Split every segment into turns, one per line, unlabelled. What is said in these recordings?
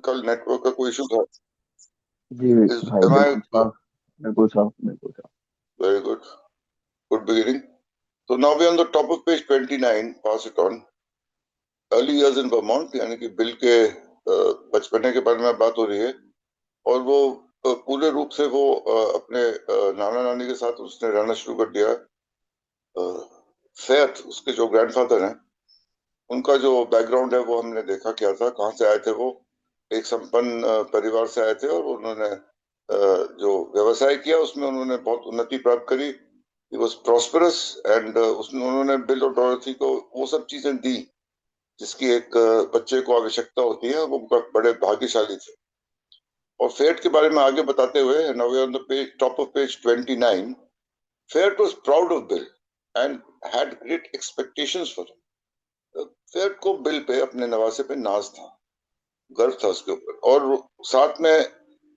कल नेटवर्क का कोई इशू था।
जी भाई,
Am I
बिल्कुल साफ, बिल्कुल साफ।
very good? Good beginning. So now we're on the top of page 29. Pass it on. Early years in Vermont, यानी कि बिल के बचपने के बारे में बात हो रही है। और वो पूरे रूप से वो अपने नाना नानी के साथ उसने रहना शुरू कर दिया। फेथ उसके जो ग्रैंडफादर हैं, उनका जो बैकग्राउंड है वो हमने देखा क्या था, कहाँ से आए थे वो। एक संपन्न परिवार से आए थे और उन्होंने जो व्यवसाय किया उसमें उन्होंने बहुत उन्नति प्राप्त करी। ही वॉज प्रॉस्परस एंड उसने उन्होंने बिल और डोरथी को वो सब चीजें दी जिसकी एक बच्चे को आवश्यकता होती है। वो बड़े भाग्यशाली थे। और फेट के बारे में आगे बताते हुए, now we are on the page, top of page 29, Fet was proud of Bill and had great expectations for him. Fet को बिल पे, अपने नवासे पे नाज था, गर्व था उसके ऊपर। और साथ में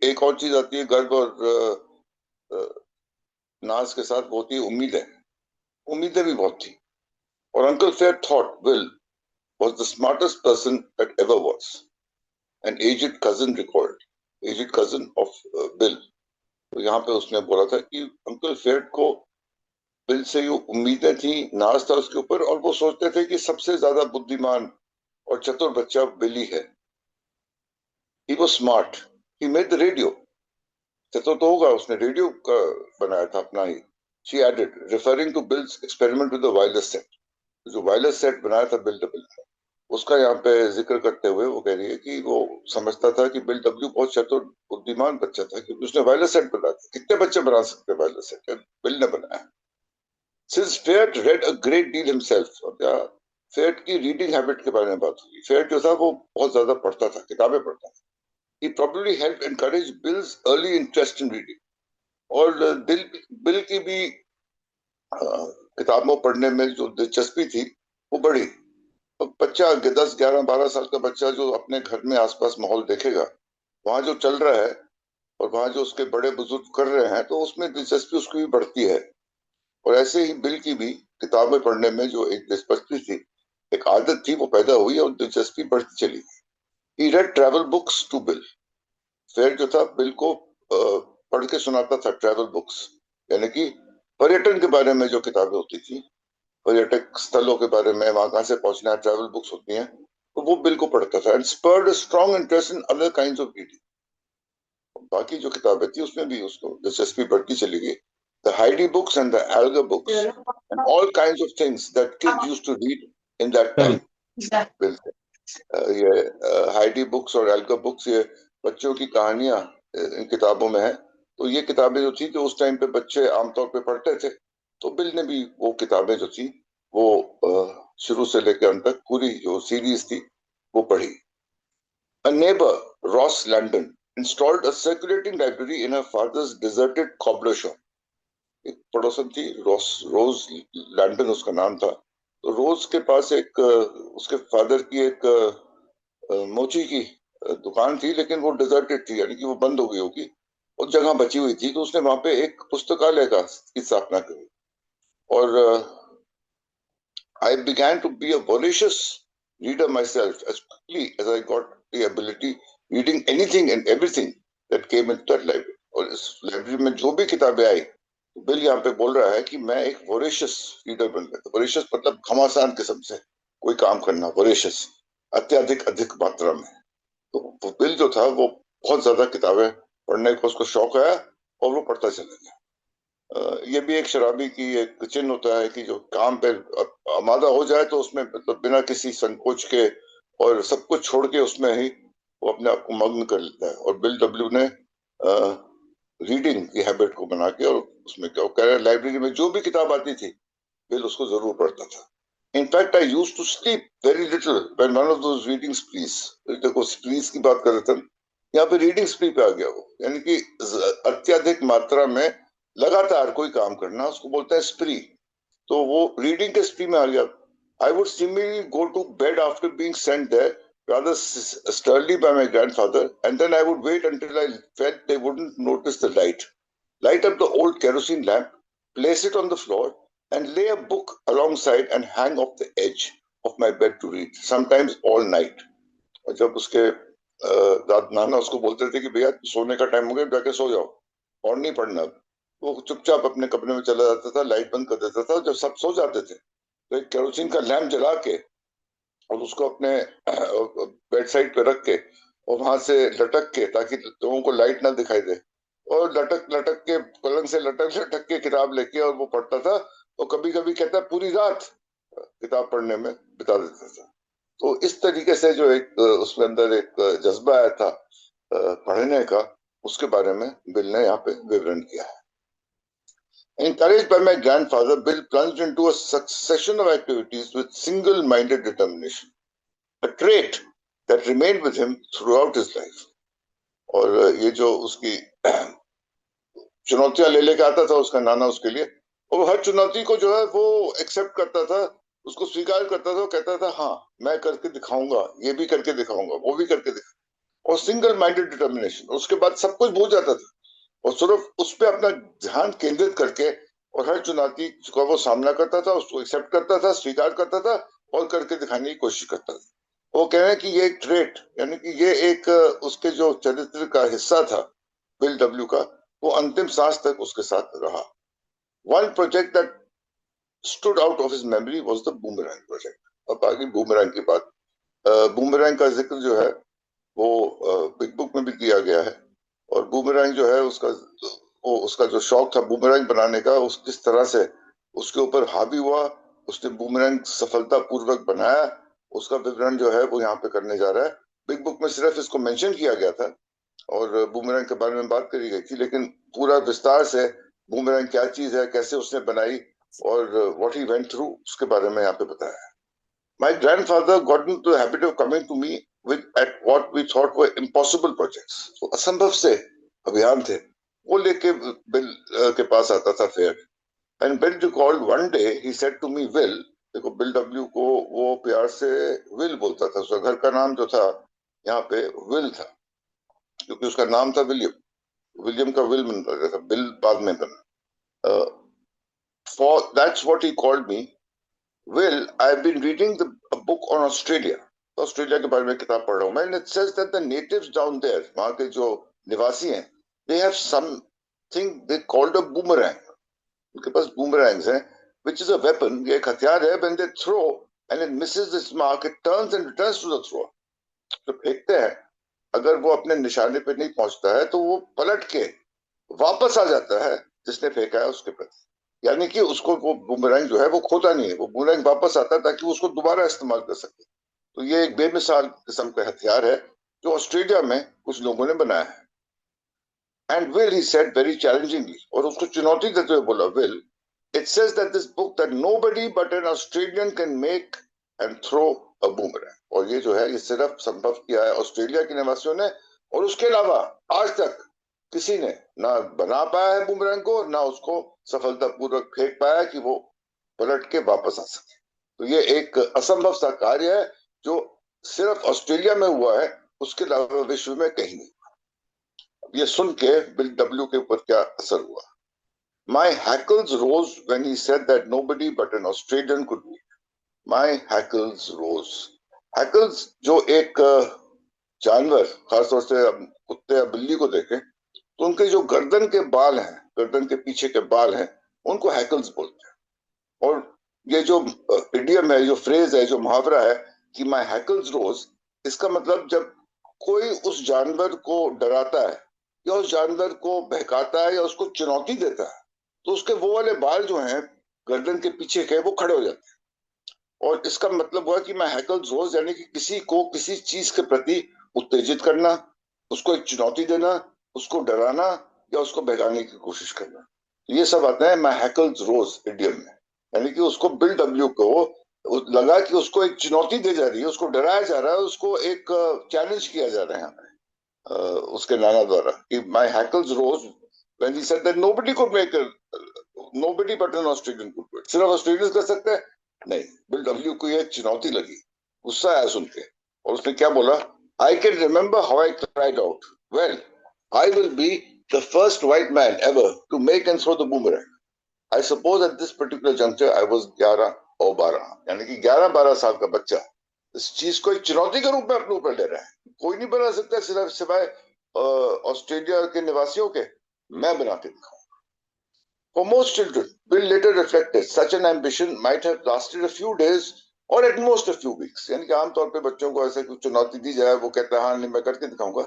एक और चीज आती है, गर्व और नाज के साथ होती है उम्मीदें। उम्मीदें भी बहुत थी। और uncle fair thought bill was the smartest person that ever was. An aged cousin recalled. Aged cousin of Bill. तो यहाँ पे उसने बोला था कि अंकल फेड को बिल से ये उम्मीदें थी, नाज था उसके ऊपर, और वो सोचते थे कि सबसे ज्यादा बुद्धिमान और चतुर बच्चा बिल ही है। He was smart. He made the radio. चतुर तो होगा, उसने रेडियो का बनाया था अपना ही। She added, referring to Bill's experiment with the wireless set. जो वायरलेस सेट बनाया था बिल डब्ल्यू ने, उसका यहाँ पे जिक्र करते हुए वो कह रही है कि वो समझता था कि बिल डब्ल्यू बहुत चतुर बुद्धिमान बच्चा था, क्योंकि उसने वायरलेस सेट बनाया था। कितने बच्चे बना सकते हैं वायरलेस सेट? बिल ने बनाया। Since Fet read a great deal himself, और क्या फेट की रीडिंग हैबिट के बारे में बात हुई। फेट जो था वो बहुत ज्यादा पढ़ता था, किताबें पढ़ता था। He probably help encourage bills early interest in reading. और बिल की भी किताबों पढ़ने में जो दिलचस्पी थी वो बढ़ी। तो बच्चा 10, 11, 12 साल का बच्चा जो अपने घर में आसपास माहौल देखेगा, वहां जो चल रहा है और वहां जो उसके बड़े बुजुर्ग कर रहे हैं, तो उसमें दिलचस्पी उसकी भी बढ़ती है। और ऐसे ही बिल की भी किताबें पढ़ने में जो एक दिलचस्पी थी, एक आदत थी, वो पैदा हुई और दिलचस्पी बढ़ती चली। He read travel books to Bill. फेयर जो था बिल को पढ़ के सुनाता था ट्रैवल बुक्स, यानी कि पर्यटन के बारे में जो किताबें होती थी, पर्यटक स्थलों के बारे में, वहां कहाँ से पहुंचना है, ट्रैवल बुक्स होती हैं, तो वो बिल को पढ़ता था। And spurred a strong interest in other kinds of reading. बाकी जो किताबें थी उसमें भी उसको दिलचस्पी बढ़ती चली गई। The Heidi books and the Elga books and all kinds of things that kids used to read in that time. Bill ये हाइडी बुक्स और एल्गा बुक्स, ये बच्चों की कहानियां इन किताबों में है। तो ये किताबें जो थी जो उस टाइम पे बच्चे आमतौर पे पढ़ते थे, तो बिल ने भी वो किताबें जो थी वो शुरू से लेकर अंत तक पूरी जो सीरीज थी वो पढ़ी। A neighbor, Ross Landon, installed a circulating library in her father's deserted cobbler shop. एक पड़ोसन थी रोज लैंडन उसका नाम था। तो रोज के पास एक उसके फादर की एक मोची की दुकान थी, लेकिन वो डिजर्टेड थी, यानी कि वो बंद हो गई होगी और जगह बची हुई थी। तो उसने वहां पे एक पुस्तकालय की स्थापना करी। और I began to be a voracious reader myself as quickly as I got the ability, reading anything and everything that came into that library. और इस लाइब्रेरी में जो भी किताबें आई, तो बिल यहाँ पे बोल रहा है कि मैं एक वोरेशियस रीडर बन गया था। वोरेशियस मतलब घमासान किस्म से कोई काम करना, वोरेशियस अत्यधिक अधिक मात्रा में। तो वो बिल जो था वो बहुत ज्यादा किताबें पढ़ने का उसको शौक आया और वो पढ़ता चला गया। ये भी एक शराबी की एक चिन्ह होता है कि जो काम पे आमादा हो जाए तो उसमें मतलब बिना किसी संकोच के और सब कुछ छोड़ के उसमें ही वो अपने आप को मग्न कर लेता है। और बिल डब्ल्यू ने रीडिंग की हैबिट को बना के, और उसमें क्या कह रहे हैं, लाइब्रेरी में जो भी किताब आती थी बिल उसको जरूर पढ़ता था। In fact I used to sleep very little when one of those reading sprees. देखो स्प्रीज की बात कर रहे थे, यहाँ पे रीडिंग स्प्री पे आ गया वो, यानी कि अत्यधिक मात्रा में लगातार कोई काम करना, उसको बोलते हैं स्प्री। तो वो रीडिंग के स्प्री में आ गया। I would similarly go to bed after being sent there rather sternly by my grandfather, and then I would wait until I felt they wouldn't notice the light. Light up the old kerosene lamp, place it on the floor, and lay a book alongside and hang off the edge of my bed to read, sometimes all night. और जब उसके नाना उसको बोलते थे कि भैया सोने का टाइम हो गया, जाके सो जाओ और नहीं पढ़ना। वो चुपचाप अपने कमरे में चला जाता था, लाइट बंद कर देता था। जब सब सो जाते थे तो एक केरोसिन का लैंप जला के और उसको अपने बेड साइड पे रख के और वहां से लटक के, ताकि लोगों को लाइट ना दिखाई दे, और लटक लटक के पलंग से लटक लटक के किताब लेके और वो पढ़ता था। और कभी कभी कहता है पूरी रात किताब पढ़ने में बिता देता था। तो इस तरीके से जो एक उसके अंदर एक जज्बा आया था पढ़ने का, उसके बारे में बिल ने यहाँ पे विवरण किया है। Encouraged by my grandfather, Bill plunged into a succession of activities with single-minded determination, a trait that remained with him throughout his life. और ये जो उसकी चुनौतियां ले लेके आता था उसका नाना उसके लिए, और हर चुनौती को जो है वो एक्सेप्ट करता था, उसको स्वीकार करता था, कहता था हाँ मैं करके दिखाऊंगा, ये भी करके दिखाऊंगा, वो भी करके दिखाऊंगा। और सिंगल माइंडेड डिटर्मिनेशन, उसके बाद सब कुछ भूल जाता था और सिर्फ उस पर अपना ध्यान केंद्रित करके और हर चुनौती का वो सामना करता था, उसको एक्सेप्ट करता था, स्वीकार करता था और करके दिखाने की कोशिश करता था। वो कह रहे हैं कि ये एक ट्रेट, यानी कि ये एक उसके जो चरित्र का हिस्सा था बिल डब्ल्यू का, वो अंतिम सांस तक उसके साथ रहा। One project that stood out of his memory was the boomerang project. अब आगे बूमरैंग की बात। बूमरैंग का जिक्र जो है वो बिग बुक में भी किया गया है। और बूमरैंग जो है उसका जो शौक था बूमरैंग बनाने का, उस किस तरह से उसके ऊपर हावी हुआ, उसने बूमरैंग सफलता पूर्वक बनाया, उसका विवरण जो है वो यहाँ पे करने जा रहा है। बिग बुक में सिर्फ इसको मेंशन किया गया था और बूमरैंग के बारे में बात करी गई थी, लेकिन पूरा विस्तार से बूमरैंग क्या चीज है, कैसे उसने बनाई और व्हाट ही वेंट थ्रू, उसके बारे में यहाँ पे बताया है। My grandfather got into the habit of coming to me with at what we thought were impossible projects. तो असंभव से अभियान थे वो लेके बिल के पास आता था fair. And Bill recalled one day he said to me, Will, देखो बिल डब्ल्यू को वो प्यार से विल बोलता था, उसका घर का नाम जो था यहाँ पे विल था, क्योंकि उसका नाम था विलियम। विलियम का विल बन गया था, बिल बाद में बना। For that's what he called me. Well, I've been reading a book on Australia. Australia के बारे में किताब पढ़ रहा हूँ मैं। And it says that the natives down there, वहाँ के जो निवासी हैं, they have something they called a boomerang. उनके पास boomerangs हैं, which is a weapon. ये एक हथियार है. When they throw and it misses its mark, it turns and returns to the thrower. तो फेंकते हैं, अगर वो अपने निशाने पे नहीं पहुंचता है तो वो पलट के वापस आ जाता है जिसने फेंका है उसके प्रति। यानी कि उसको वो बूमरैंग जो है वो खोता नहीं है, वो बूमरैंग वापस आता है ताकि वो उसको दोबारा इस्तेमाल कर सके। तो ये एक बेमिसाल किस्म का हथियार है जो ऑस्ट्रेलिया में कुछ लोगों ने बनाया है। And Will he said very challengingly, और उसको चुनौती देते हुए बोला, Will, it says that this book that nobody but an Australian can make and throw a boomerang. और ये जो है ये सिर्फ संभव किया है ऑस्ट्रेलिया के निवासियों ने, और उसके अलावा आज तक किसी ने ना बना पाया है बूमरैंग को, ना उसको सफलतापूर्वक फेंक पाया कि वो पलट के वापस आ सके। तो ये एक असंभव सा कार्य है जो सिर्फ ऑस्ट्रेलिया में हुआ है, उसके अलावा विश्व में कहीं नहीं। ये सुन के बिल डब्ल्यू के ऊपर क्या असर हुआ। My hackles rose when he said that nobody but an Australian could do it. My hackles rose. Hackles जो एक जानवर, खासतौर से कुत्ते या बिल्ली को देखें तो उनके जो गर्दन के बाल हैं, गर्दन के पीछे के बाल हैं, उनको हैकल्स बोलते हैं। और ये जो इडियम है, जो फ्रेज है, जो मुहावरा है कि माय हैकल्स रोज, इसका मतलब जब कोई उस जानवर को डराता है या उस जानवर को बहकाता है या उसको चुनौती देता है तो उसके वो वाले बाल जो हैं गर्दन के पीछे के, वो खड़े हो जाते हैं। और इसका मतलब हुआ कि माय हैकल्स रोज, यानी कि किसी को किसी चीज के प्रति उत्तेजित करना, उसको एक चुनौती देना, उसको डराना या उसको बहकाने की कोशिश करना। ये सब आता है माय हैकल्स रोज इडियम में। यानी कि उसको बिल डब्ल्यू को लगा कि उसको एक चुनौती दी जा रही है, उसको डराया जा रहा है, उसको एक चैलेंज किया जा रहा है उसके नाना द्वारा कि my hackles rose when he said that nobody could make nobody but an Australian could do it. सिर्फ ऑस्ट्रेलियंस कर सकते हैं? नहीं, बिल डब्ल्यू को ये चुनौती लगी, गुस्सा आया सुन के, और उसने क्या बोला, I can remember how I cried out, well I will be the first white man ever to make and throw the boomerang. I suppose at this particular juncture I was 11 or 12, यानी कि 11-12 साल का बच्चा इस चीज को एक चुनौती के रूप में अपने ऊपर ले रहा है। कोई नहीं बना सकता सिर्फ सिवाय ऑस्ट्रेलिया के निवासियों के, मैं बना के दिखाऊं। For most children, Bill later reflected, such an ambition might have lasted a few days or at most a few weeks. यानी कि आमतौर पे बच्चों को ऐसे कुछ चुनौती दी जाए, वो कहता है हाँ नहीं मैं करके दिखाऊंगा,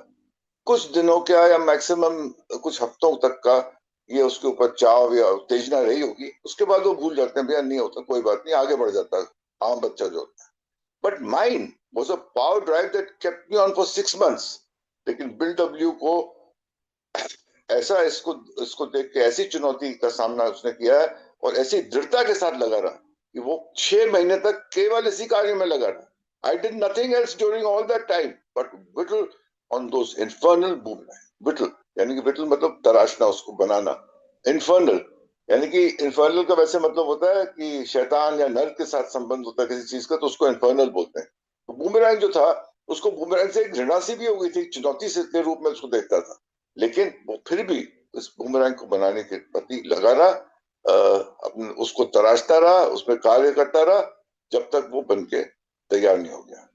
कुछ दिनों का या मैक्सिमम कुछ हफ्तों तक का ये उसके ऊपर चाव या उत्तेजना रही होगी। उसके बाद वो भूल जाते हैं, भैया नहीं होता कोई बात नहीं, आगे बढ़ जाता है आम बच्चा जो होता है। But mine was a power drive that kept me on for 6 months। लेकिन बिल डब्ल्यू को ऐसा इसको इसको देख के ऐसी चुनौती का सामना उसने किया है और ऐसी दृढ़ता के साथ लगा रहा कि वो 6 महीने तक केवल इसी कार्य में लगा रहा। I did nothing else during all that time but whittle on those infernal boomerang. Whittle यानी कि विटल मतलब तराशना, उसको बनाना। इन्फर्नल यानी कि इन्फर्नल का वैसे मतलब होता है कि शैतान या नर्क के साथ संबंध होता है किसी चीज का, तो उसको इन्फर्नल बोलते हैं। तो बूमरैंग जो था, उसको बूमरैंग से एक घृणा सी भी हो गई थी, चुनौती से के रूप में उसको देखता था। लेकिन वो फिर भी इस बूमरैंग को बनाने के प्रति लगा रहा, अपने उसको तराशता रहा, उसमें कार्य करता रहा जब तक वो बन के तैयार नहीं हो गया।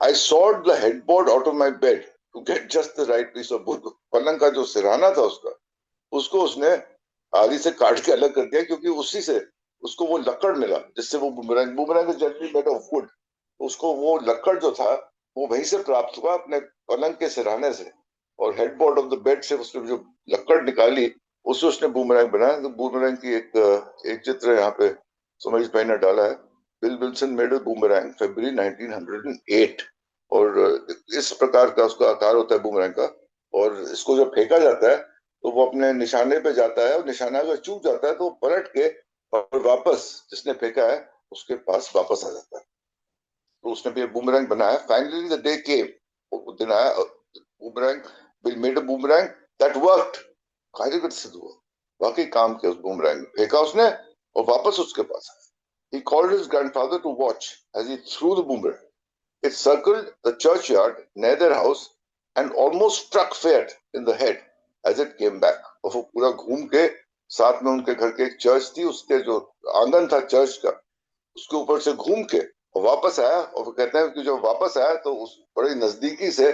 I sawed the headboard out of my bed to get just the right piece of wood. पलंग का जो सिरहाना था उसका, उसको उसने आदि से काट के अलग कर दिया, क्योंकि उसी से उसको वो लकड़ मिला जिससे वो boomerang, boomerang generally made of would, उसको वो लकड़ जो था वो वहीं से प्राप्त हुआ, अपने पलंग के सिरहाने से। और हेडबोर्ड ऑफ द बेड से उसने जो लकड़ निकाली उससे उसने बूमरैंग बनाया। तो बूमरैंग की एक चित्र यहाँ पे सुमेश भाई ने डाला है। Bill Wilson made a boomerang February 1908। और इस प्रकार का उसका आकार होता है बूमरैंग का। और इसको जब फेंका जाता है तो वो अपने निशाने पे जाता है, और निशाना अगर चूक जाता है तो वो पलट के और वापस जिसने फेंका है उसके पास वापस आ जाता है। तो उसने भी बूमरैंग बनाया। फाइनली द डे केम, वो दिन आया, boomerang Bill made a boomerang that worked. कार्यगत सिद्ध हुआ, वाकई काम किया। उस बूमरैंग फेंका उसने और वापस उसके पास आया। He called his grandfather to watch as he threw the boomerang. It circled the churchyard near their house and almost struck Fayette in the head as it came back. और वो पूरा घूम के, साथ में उनके घर के एक चर्च थी, उसके जो आंगन था चर्च का, उसके ऊपर से घूम के और वापस आया। और वो कहते हैं कि जब वापस आया तो उस बड़ी नजदीकी से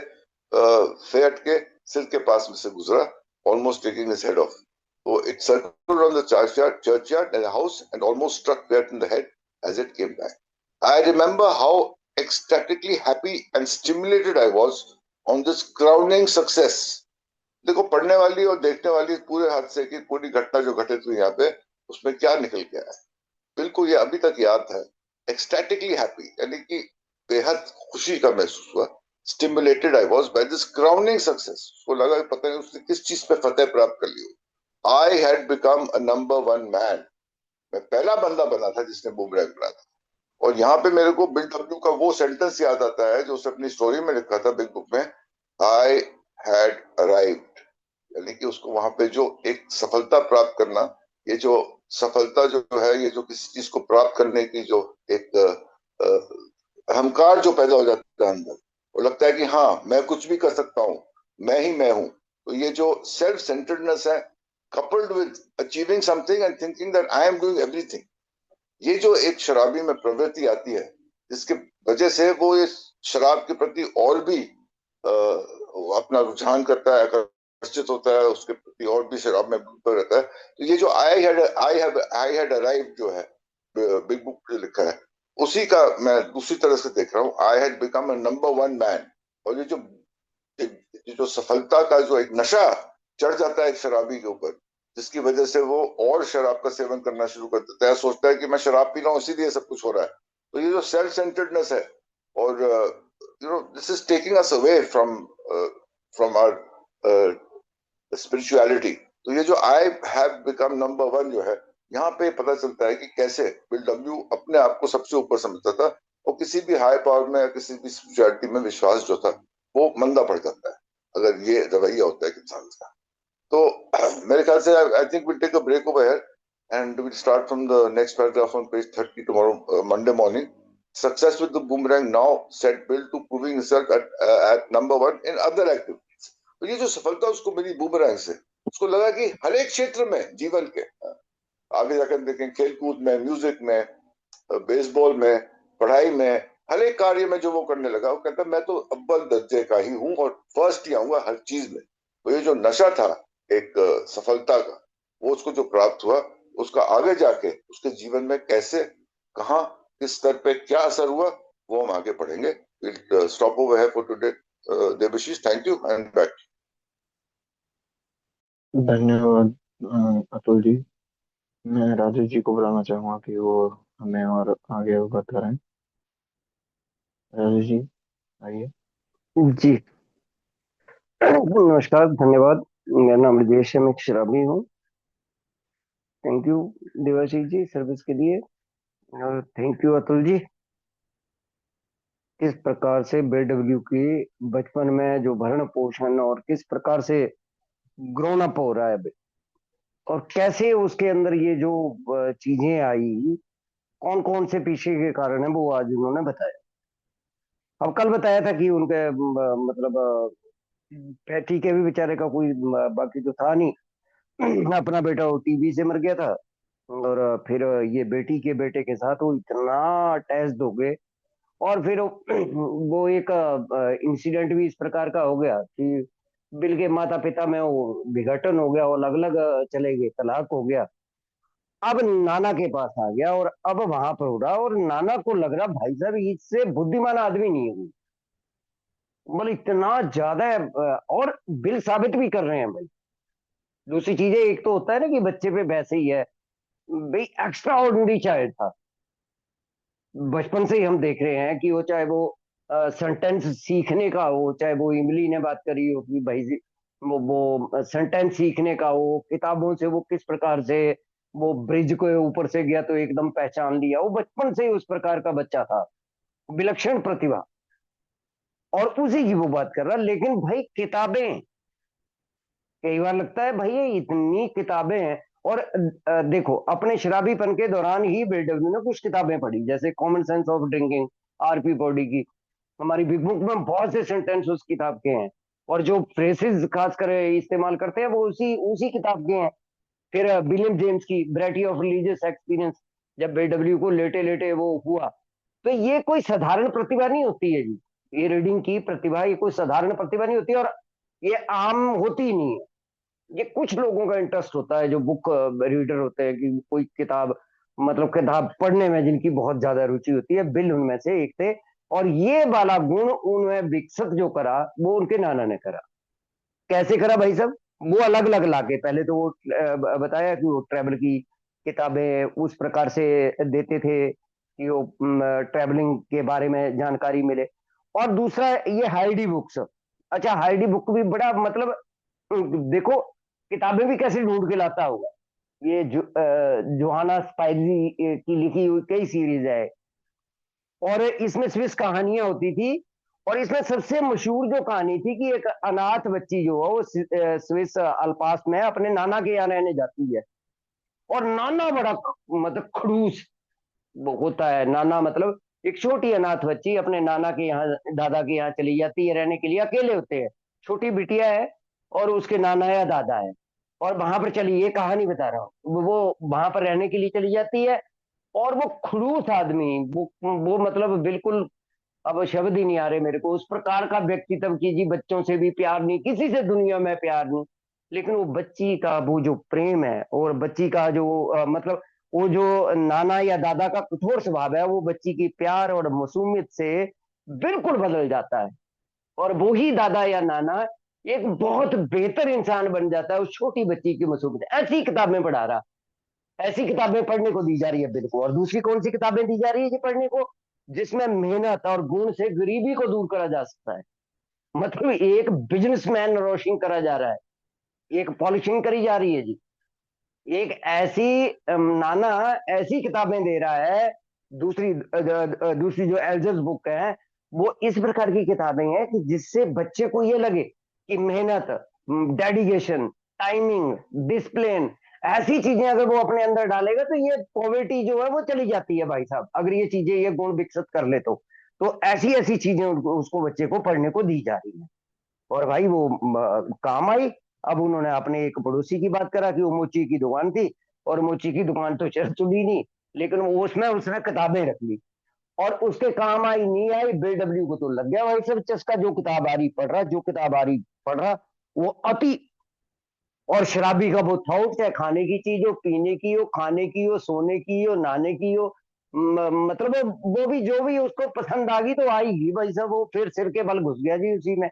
फेयट के सिर के पास में से गुजरा, almost taking his head of. So it circled around the churchyard and the house and almost struck Fayette in the head as it came back. I remember how ecstatically happy and stimulated I was on this crowning success. देखो, पढ़ने वाली और देखने वाली पूरे हादसे की पूरी घटना जो घटित हुई यहाँ पे, उसमें क्या निकल के आया, बिल्कुल ये अभी तक याद है। एक्सटैटिकली हैप्पी यानी कि बेहद खुशी का महसूस हुआ। Stimulated I was by this crowning success, उसको लगा कि पता नहीं उसने किस चीज पे फतेह प्राप्त कर ली हो। I had become a number one man, मैं पहला बंदा बना था जिसने बूमरैंग बना था। और यहाँ पे मेरे को बिल डब्ल्यू का वो सेंटेंस याद आता है जो उसने अपनी स्टोरी में लिखा था बिग बुक में, आई हैड अराइव्ड। यानी कि उसको वहां पे जो एक सफलता प्राप्त करना, ये जो सफलता जो है, ये जो किसी चीज को प्राप्त करने की जो एक अहंकार जो पैदा हो जाता है अंदर, वो लगता है कि हाँ मैं कुछ भी कर सकता हूँ, मैं ही मैं हूँ। तो ये जो सेल्फ सेंटर्डनेस है, coupled with achieving something and thinking that I am doing everything, ये जो एक शराबी में प्रवृत्ति आती है, जिसके वजह से वो इस शराब के प्रति और भी अपना रुझान करता है, आकर्षित होता है उसके प्रति, और भी शराब में डूबता रहता है। तो ये जो आई हैड अराइव्ड जो है बिग बुक में लिखा है, उसी का मैं दूसरी तरह से देख रहा हूँ। I had become a number one man. और ये जो सफलता का जो एक नशा चढ़ जाता है एक शराबी के ऊपर, जिसकी वजह से वो और शराब का सेवन करना शुरू कर देता है, सोचता है कि मैं शराब पी रहा हूँ इसीलिए सब कुछ हो रहा है। तो ये जो सेल्फ सेंटर्डनेस है, और this is taking us away from our spirituality. तो ये जो I have become number one जो है, यहाँ पे पता चलता है कि कैसे बिल डब्ल्यू अपने आप को सबसे ऊपर समझता था, और किसी भी हाई पावर में या किसी भी स्पिरिचुअलिटी में विश्वास जो था वो मंदा पड़ जाता है अगर ये रवैया होता है इंसान का। तो मेरे ख्याल से I think will take a break over here and we'll start from the next paragraph on page 30 tomorrow, Monday morning. Success with the boomerang now set Bill to proving himself at number one in other activities. तो ये जो सफलता उसको मिली boomerang से, उसको लगा कि हर एक क्षेत्र में जीवन के, आगे जाकर देखें खेलकूद में, म्यूजिक में, बेसबॉल में, पढ़ाई में, हर एक कार्य में जो वो करने लगा, वो कहता मैं तो अव्वल दर्जे का ही हूँ और फर्स्ट ही आऊंगा हर चीज में। तो ये जो नशा था एक सफलता का, वो उसको जो प्राप्त हुआ, उसका आगे जाके उसके जीवन में कैसे, कहाँ, किस स्तर पे क्या असर हुआ, वो हम आगे पढ़ेंगे। स्टॉप ओवर है for today. Devashish, thank you and back.
धन्यवाद अतुल जी। मैं राजेश जी को बुलाना चाहूंगा कि वो हमें और आगे अवगत करें। राजेश जी, आइए।
जी। नमस्कार, धन्यवाद। मेरा नाम राजेश है, मैं एक शराबी हूँ। Thank you Devashish ji service के लिए, और थैंक यू अतुल जी। किस प्रकार से बेडब्ल्यू की बचपन में जो भरण पोषण और किस प्रकार से ग्रोन अप हो रहा है अभी, और कैसे उसके अंदर ये जो चीजें आई, कौन कौन से पीछे के कारण है, वो आज उन्होंने बताया। अब कल बताया था कि उनके मतलब ठीक है, भी बेचारे का कोई बाकी तो था नहीं। अपना बेटा वो टीबी से मर गया था, और फिर ये बेटी के बेटे के साथ वो इतना अटैच्ड हो गए। और फिर वो एक इंसिडेंट भी इस प्रकार का हो गया कि बिल के माता पिता में वो विघटन हो गया, वो अलग अलग चले गए, तलाक हो गया। अब नाना के पास आ गया और अब वहां पर उड़ा, और नाना को लग रहा भाई साहब इससे बुद्धिमान आदमी नहीं है कोई। मतलब इतना ज्यादा और बिल साबित भी कर रहे हैं भाई। दूसरी चीजें, एक तो होता है ना कि बच्चे पे वैसे ही है भाई, एक्स्ट्रा ऑर्डिनरी चाइल्ड था। बचपन से ही हम देख रहे हैं कि वो चाहे वो सेंटेंस सीखने का हो, चाहे वो इमली ने बात करी हो कि भाई वो सेंटेंस सीखने का हो, किताबों से वो किस प्रकार से वो ब्रिज के ऊपर से गया तो एकदम पहचान लिया। वो बचपन से ही उस प्रकार का बच्चा था, विलक्षण प्रतिभा, और उसी की वो बात कर रहा। लेकिन भाई किताबें, कई बार लगता है भाई ये इतनी किताबें हैं। और देखो, अपने शराबीपन के दौरान ही बेडब्ल्यू ने कुछ किताबें पढ़ी, जैसे common sense of drinking, R P की। हमारी बिग बुक में बहुत से सेंटेंस उस किताब के हैं, और जो फ्रेसेस खासकर इस्तेमाल करते हैं वो उसी उसी किताब के हैं। फिर विलियम जेम्स की वैरायटी ऑफ रिलीजियस एक्सपीरियंस, जब बेडब्ल्यू को लेटे लेटे वो हुआ। तो ये कोई साधारण प्रतिभा नहीं होती है जी। ये रीडिंग की प्रतिभा, ये कोई साधारण प्रतिभा नहीं होती, और ये आम होती ही नहीं है। ये कुछ लोगों का इंटरेस्ट होता है जो बुक रीडर होते हैं, कि कोई किताब, मतलब किताब पढ़ने में जिनकी बहुत ज्यादा रुचि होती है। बिल उनमें से एक थे। और ये वाला गुण उनमें विकसित जो करा, वो उनके नाना ने करा। कैसे करा भाई साहब? वो अलग अलग लाके, पहले तो वो बताया कि वो ट्रैवल की किताबें उस प्रकार से देते थे कि वो ट्रैवलिंग के बारे में जानकारी मिले। और दूसरा ये हाइडी बुक्स। अच्छा, हाइडी बुक भी बड़ा मतलब, देखो किताबें भी कैसे ढूंढ के लाता होगा। ये जोहाना स्पाइरली की लिखी हुई कई सीरीज है, और इसमें स्विस कहानियां होती थी। और इसमें सबसे मशहूर जो कहानी थी कि एक अनाथ बच्ची जो है वो स्विस अल्पास में अपने नाना के यहाँ रहने जाती है। और नाना बड़ा मतलब खड़ूस वो होता है। नाना मतलब एक छोटी अनाथ बच्ची अपने नाना के यहाँ, दादा के यहाँ चली जाती है रहने के लिए। अकेले होते हैं, छोटी बिटिया है, और उसके नाना या दादा है। और वहां पर, चलिए ये कहानी बता रहा हूँ, वो वहां पर रहने के लिए चली जाती है। और वो खड़ूस आदमी, वो मतलब बिल्कुल, अब शब्द ही नहीं आ रहे मेरे को, उस प्रकार का व्यक्तित्व की जी, बच्चों से भी प्यार नहीं, किसी से दुनिया में प्यार नहीं। लेकिन वो बच्ची का वो जो प्रेम है, और बच्ची का जो मतलब वो जो नाना या दादा का कठोर स्वभाव है, वो बच्ची की प्यार और मासूमियत से बिल्कुल बदल जाता है। और वो ही दादा या नाना एक बहुत बेहतर इंसान बन जाता है उस छोटी बच्ची की मासूमियत। ऐसी किताबें पढ़ा रहा, ऐसी किताबें पढ़ने को दी जा रही है बिल को। और दूसरी कौन सी किताबें दी जा रही है जी पढ़ने को? जिसमें मेहनत और गुण से गरीबी को दूर करा जा सकता है। मतलब एक बिजनेसमैन रोशिंग करा जा रहा है, एक पॉलिशिंग करी जा रही है जी। एक ऐसी नाना ऐसी किताबें दे रहा है। दूसरी जो एल्जर्स बुक है, वो इस प्रकार की किताबें हैं कि जिससे बच्चे को ये लगे कि मेहनत, डेडिकेशन, टाइमिंग, डिसिप्लिन, ऐसी चीजें अगर वो अपने अंदर डालेगा तो ये पॉवर्टी जो है वो चली जाती है भाई साहब, अगर ये चीजें, ये गुण विकसित कर ले तो ऐसी ऐसी चीजें उसको बच्चे को पढ़ने को दी जा रही है। और भाई वो काम आई। अब उन्होंने अपने एक पड़ोसी की बात करा कि वो मोची की दुकान थी, और मोची की दुकान तो चल चुकी नहीं, लेकिन वो उसमें उसने किताबें रख ली। और उसके काम आई नहीं आई, बीडब्ल्यू को तो लग गया भाई सब चस्का। जो किताब आ रही पढ़ रहा, जो किताब आ रही पढ़ रहा, वो अति। और शराबी का वो थॉट, चाहे खाने की चीज हो, पीने की हो, खाने की हो, सोने की हो, नहाने की हो, मतलब वो भी जो भी उसको पसंद आ गई तो आएगी भाई साहब। वो फिर सिर के बल घुस गया जी उसी में।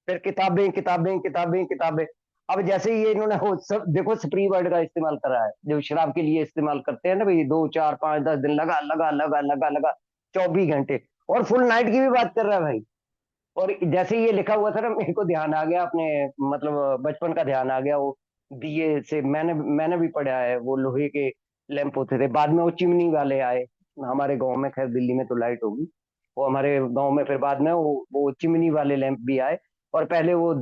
फिर किताबें किताबें किताबें किताबें। अब जैसे ही ये इन्होंने वो सब देखो स्प्री वर्ड का इस्तेमाल करा है, जो शराब के लिए इस्तेमाल करते हैं ना भाई, 2 4 5 10 दिन लगा लगा लगा लगा लगा 24 घंटे। और फुल नाइट की भी बात कर रहा है भाई। और जैसे ही ये लिखा हुआ था ना, मेरे को ध्यान आ गया अपने, मतलब बचपन का ध्यान आ गया। वो दिए से मैंने मैंने भी पढ़ा है, वो लोहे के लैंप होते थे, बाद में वो चिमनी वाले आए हमारे गांव में। खैर दिल्ली में तो लाइट होगी, वो हमारे गांव में फिर बाद में वो चिमनी वाले लैंप भी आए। और पहले वो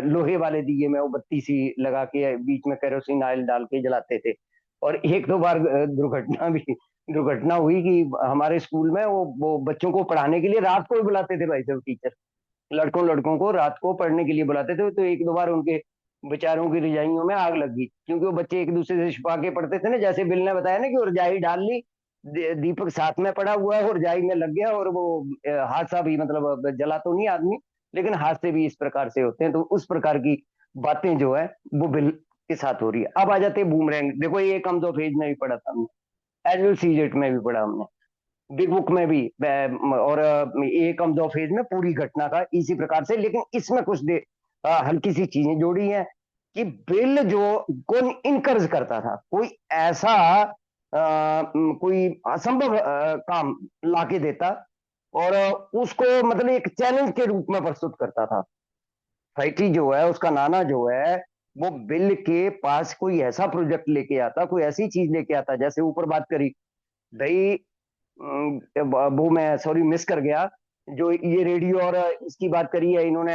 लोहे वाले दिए में वो बत्ती सी लगा के बीच में केरोसिन ऑयल डाल के जलाते थे। और एक दो बार दुर्घटना हुई कि हमारे स्कूल में वो बच्चों को पढ़ाने के लिए रात को ही बुलाते थे भाई साहब टीचर। लड़कों लड़कों को रात को पढ़ने के लिए बुलाते थे, तो एक दो बार उनके बेचारों की रजाइयों में आग लग गई, क्योंकि वो बच्चे एक दूसरे से छुपा के पढ़ते थे ना। जैसे बिल ने बताया ना कि वो रजाई डाल ली, दीपक साथ में पड़ा हुआ है और रजाई में लग गया, और वो हादसा भी, मतलब जला तो नहीं आदमी, लेकिन हादसे भी इस प्रकार से होते हैं। तो उस प्रकार की बातें जो है वो बिल के साथ हो रही है। अब आ जाते हैं बूमरैंग। देखो ये कम दो फेज में भी पढ़ा था हमने, एज वेल सीजेट में भी पढ़ा हमने, बिग बुक में भी। और एक हम दो फेज में पूरी घटना का इसी प्रकार से। लेकिन इसमें कुछ हल्की सी चीजें जोड़ी हैं कि बिल जो कौन इनकरेज करता था, कोई ऐसा कोई असंभव काम लाके देता, और उसको मतलब एक चैलेंज के रूप में प्रस्तुत करता था। फैटी जो है, उसका नाना जो है, वो बिल के पास कोई ऐसा प्रोजेक्ट लेके आता, कोई ऐसी चीज लेके आता, जैसे ऊपर बात करी भाई। वो मैं सॉरी मिस कर गया, जो ये रेडियो और इसकी बात करी है इन्होंने,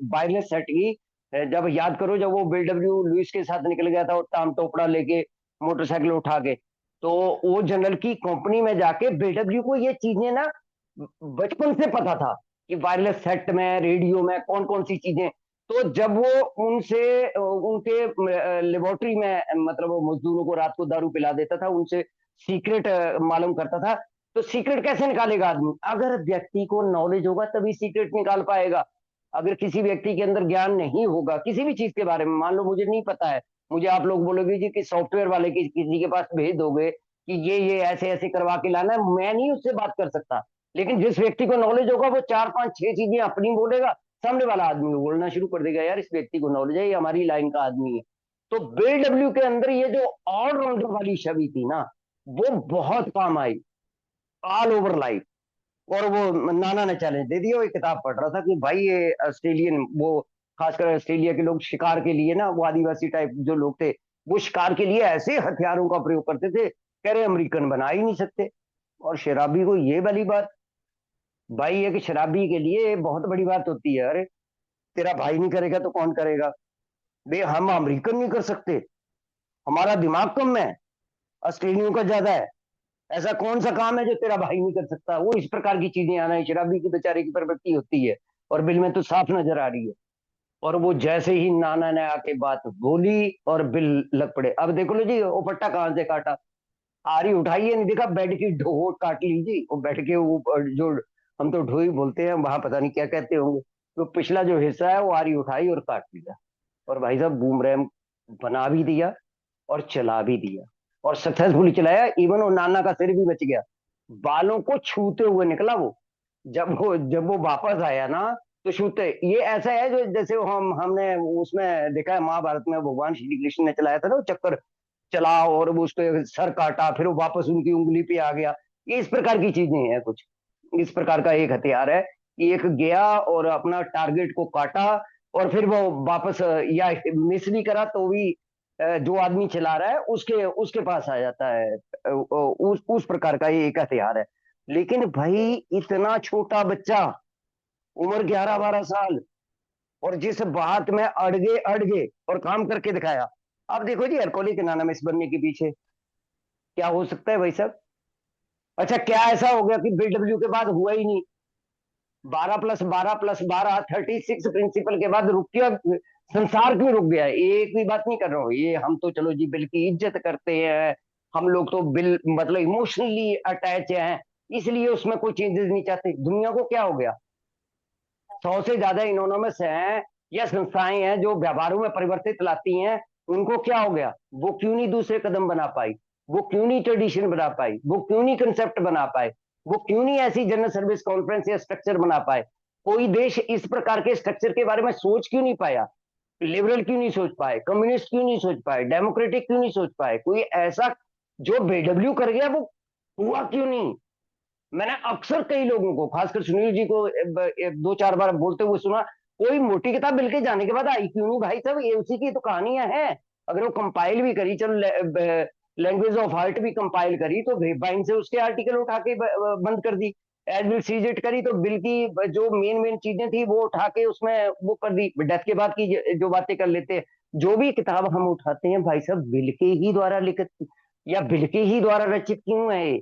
वायरलेस सेट की। जब याद करो, जब वो बीडब्ल्यू लुइस के साथ निकल गया था, वो टाम टोपड़ा लेके मोटरसाइकिल उठा के, तो वो जनरल की कंपनी में जाके बीडब्ल्यू को ये चीजें ना बचपन से पता था कि वायरलेस सेट में, रेडियो में कौन कौन सी चीजें। तो जब वो उनसे उनके लेबोरेटरी में, मतलब वो मजदूरों को रात को दारू पिला देता था, उनसे सीक्रेट मालूम करता था। तो सीक्रेट कैसे निकालेगा आदमी? अगर व्यक्ति को नॉलेज होगा तभी सीक्रेट निकाल पाएगा। अगर किसी व्यक्ति के अंदर ज्ञान नहीं होगा किसी भी चीज के बारे में, मान लो मुझे नहीं पता है, मुझे आप लोग बोलोगे जी कि सॉफ्टवेयर वाले की किसी के पास भेज दोगे कि ये ऐसे ऐसे करवा के लाना है, मैं नहीं उससे बात कर सकता। लेकिन जिस व्यक्ति को नॉलेज होगा वो 4 5 6 चीजें अपनी बोलेगा, सामने वाला आदमी बोलना शुरू कर देगा, यार इस व्यक्ति को नॉलेज है, ये हमारी लाइन का आदमी है। तो बीडब्ल्यू के अंदर ये जो ऑलराउंडर वाली छवि थी ना, वो बहुत काम आई ऑल ओवर लाइफ। और वो नाना ने चैलेंज दे दिया। वो एक किताब पढ़ रहा था कि भाई ये ऑस्ट्रेलियन, वो खासकर ऑस्ट्रेलिया के लोग शिकार के लिए ना, वो आदिवासी टाइप जो लोग थे, वो शिकार के लिए ऐसे हथियारों का प्रयोग करते थे, कह रहे अमेरिकन बना ही नहीं सकते। और शराबी को ये वाली बात, भाई एक शराबी के लिए बहुत बड़ी बात होती है, अरे तेरा भाई नहीं करेगा तो कौन करेगा? भाई हम अमेरिकन नहीं कर सकते, हमारा दिमाग कम है, ऑस्ट्रेलियों का ज्यादा है, ऐसा कौन सा काम है जो तेरा भाई नहीं कर सकता? वो इस प्रकार की चीजें आना, शराबी की बेचारे की प्रवृत्ति होती है। और बिल में तो साफ नजर आ रही है। और वो जैसे ही नाना ने आके बात बोली और बिल लग पड़े। अब देखो लो जी, वो पट्टा कहां से काटा, आरी उठाई है, नहीं देखा, बेड की ढोट काट लीजिए, वो बेड के ऊपर जो हम तो ढोई बोलते हैं, वहां पता नहीं क्या कहते होंगे, तो पिछला जो हिस्सा है वो आरी उठाई और काट लिया। और भाई साहब बूमरैंग बना भी दिया और चला भी दिया, और सक्सेसफुली चलाया। इवन वो नाना का सिर भी बच गया, बालों को छूते हुए निकला वो। जब वो वापस आया ना, तो छूते, ये ऐसा है जो जैसे हमने उसमें देखा है महाभारत में, भगवान श्री कृष्ण ने चलाया था ना वो चक्कर, चला और वो उसके सर काटा, फिर वो वापस उनकी उंगली पे आ गया। ये इस प्रकार की चीजें हैं कुछ, इस प्रकार का एक हथियार है कि एक गया और अपना टारगेट को काटा, और फिर वो वापस या मिस भी करा तो भी जो आदमी चला रहा है उसके उसके पास आ जाता है। उस प्रकार का ये एक हथियार है। लेकिन भाई इतना छोटा बच्चा, उम्र 11 12 साल, और जिस बात में अड़ गए और काम करके दिखाया। अब देखो जी, अल्कोहलिक एनोनिमस बनने के पीछे क्या हो सकता है भाई साहब? अच्छा क्या ऐसा हो गया कि बीडब्ल्यू के बाद हुआ ही नहीं? 12+12+12 36 प्रिंसिपल के बाद रुक गया, संसार क्यों रुक गया? एक भी बात नहीं कर रहा हूँ ये, हम तो चलो जी बिल की इज्जत करते हैं, हम लोग तो बिल मतलब इमोशनली अटैच हैं, इसलिए उसमें कोई चेंजेस नहीं चाहते। दुनिया को क्या हो गया, 100 से ज्यादा इनोनमस हैं या संस्थाएं हैं जो व्यवहारों में परिवर्तित लाती हैं, उनको क्या हो गया, वो क्यों नहीं दूसरे कदम बना पाई, वो क्यों नहीं ट्रेडिशन बना पाई, वो क्यों नहीं कंसेप्ट बना पाए, वो क्यों नहीं ऐसी जनरल सर्विस कॉन्फ्रेंस या स्ट्रक्चर बना पाए। कोई देश इस प्रकार के स्ट्रक्चर के बारे में सोच क्यों नहीं पाया, लिबरल क्यों नहीं सोच पाए, कम्युनिस्ट क्यों नहीं सोच पाए, डेमोक्रेटिक क्यों नहीं सोच पाए, कोई ऐसा जो बीडब्ल्यू कर गया वो हुआ क्यों नहीं। मैंने अक्सर कई लोगों को, खासकर सुनील जी को दो चार बार बोलते हुए सुना, कोई मोटी किताब मिल के जाने के बाद आई क्यों नहीं भाई साहब, ये उसी की तो कहानियां हैं। अगर वो कंपाइल भी करी, चलो लैंग्वेज ऑफ हार्ट भी कंपाइल करी, तो ग्रेपवाइन से उसके आर्टिकल उठा के बंद कर दी। एज विल सीज इट करी तो बिल की जो मेन मेन चीजें थी वो उठा के उसमें वो कर दी। डेथ के बाद की जो बातें कर लेते हैं, जो भी किताब हम उठाते हैं भाई साहब बिल के ही द्वारा लिखित या बिल के ही द्वारा रचित क्यों है,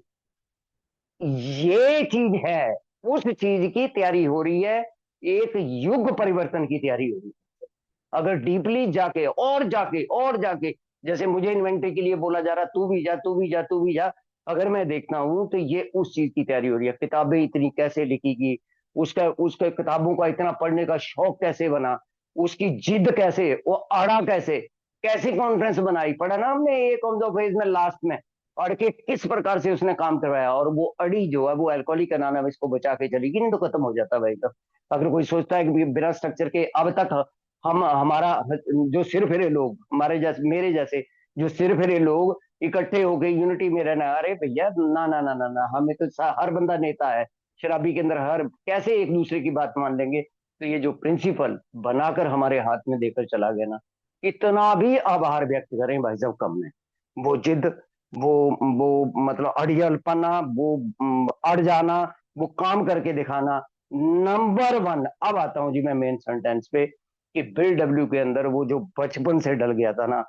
ये चीज है। उस चीज की तैयारी हो रही है, एक युग परिवर्तन की तैयारी हो रही है। अगर डीपली जाके और जाके और जाके, जैसे मुझे इन्वेंटरी के लिए बोला जा रहा, तू भी जा तू भी जा तू भी जा, अगर मैं देखता हूं तो ये उस चीज की तैयारी हो रही है। किताबें इतनी कैसे लिखी गई, उसका उसके किताबों का इतना पढ़ने का शौक कैसे बना, उसकी जिद कैसे, वो आड़ा कैसे, कैसी कॉन्फ्रेंस बनाई, पढ़ा ना हमने एक ऑफ द फेज में लास्ट में, अड़ के किस प्रकार से उसने काम करवाया। और वो अड़ी जो है वो अल्कोहलिक का नाम है, इसको बचा के चलेगी नहीं तो खत्म हो जाता भाई साहब। अगर कोई सोचता है कि बिना स्ट्रक्चर के अब तक हम हमारा जो सिर फिरे लोग, हमारे जैसे मेरे जैसे जो सिर फिरे लोग इकट्ठे हो गए यूनिटी में रहना, अरे भैया ना ना ना ना ना, हमें तो हर बंदा नेता है, शराबी के अंदर हर कैसे एक दूसरे की बात मान लेंगे। तो ये जो प्रिंसिपल बनाकर हमारे हाथ में देकर चला गया ना, इतना भी आभार व्यक्त करें भाई साहब कम है। वो जिद, वो वो मतलब अड़ियलपना, वो अड़ जाना, वो काम करके दिखाना, नंबर वन। अब आता हूं जी मैं मेन सेंटेंस पे, कि बिल डब्ल्यू के अंदर वो जो बचपन से डल गया था ना,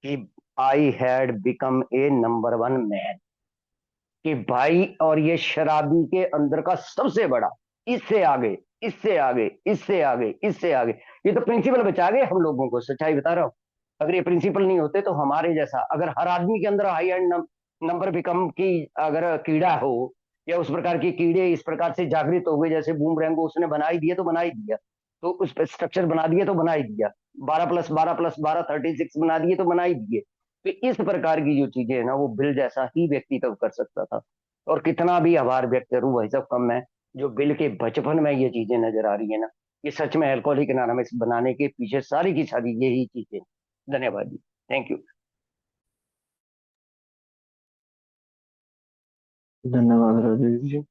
कि I had become a number one man, कि भाई और ये शराबी के अंदर का सबसे बड़ा, इससे आगे इससे आगे इससे आगे इससे आगे, ये तो प्रिंसिपल बचा गए हम लोगों को, सच्चाई बता रहा हूं। अगर ये प्रिंसिपल नहीं होते तो हमारे जैसा, अगर हर आदमी के अंदर हाई एंड नंबर बिकम की अगर कीड़ा हो, या उस प्रकार की कीड़े इस प्रकार से जागृत हो गए, जैसे बूमरैंग को उसने बना ही दिया तो बना ही दिया, तो उस पर स्ट्रक्चर बना दिया तो बना ही दिया, 12+12+12 36 बना दिए तो बना ही दिए। तो इस प्रकार की जो चीजें है ना, वो बिल जैसा ही व्यक्ति तब कर सकता था। और कितना भी आभार व्यक्त करूं भाई साहब कम है, जो बिल के बचपन में ये चीजें नजर आ रही है ना, ये सच में अल्कोहलिक एनोनिमस बनाने के पीछे सारी की सारी यही चीजें। धन्यवाद जी, थैंक यू।
धन्यवाद राजेश जी।